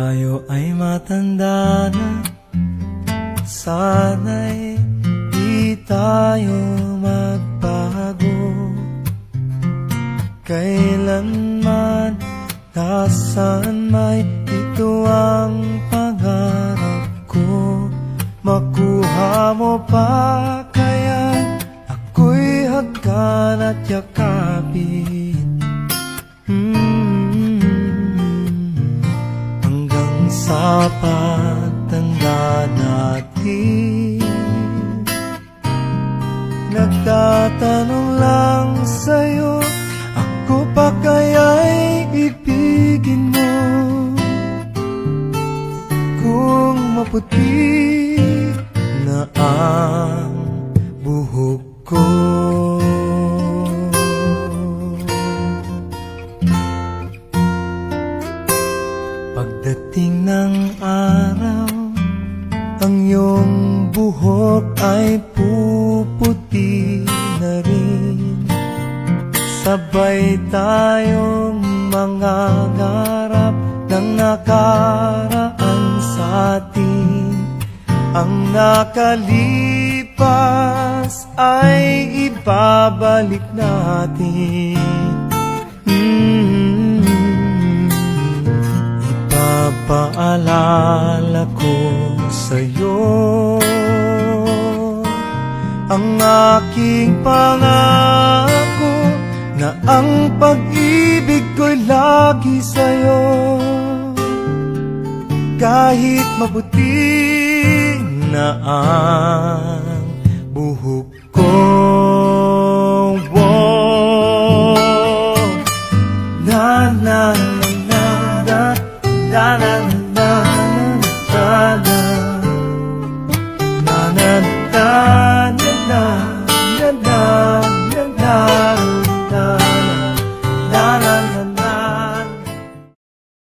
tayo ay matanda na, sana'y di tayo magbago. Kailanman, nasaan may ito ang pangarap ko. Makuha mo pa kaya ako'y hagkan at yakapin. Hanggang sa pagtanda natin, nagtatanong lang sa'yo, ako pa kaya'y ibigin mo? Kung maputi na ang buhok ko, pagdating ng araw, ang iyong buhok ay puputi na rin. Sabay tayong mangangarap ng nakaraan sa atin. Ang nakalipas ay ibabalik natin. Ipapaalala ko sa'yo ang aking pangako, na ang pag-ibig ko'y lagi sa'yo. Kahit maputi na ang buhok ko, na na na na na na na.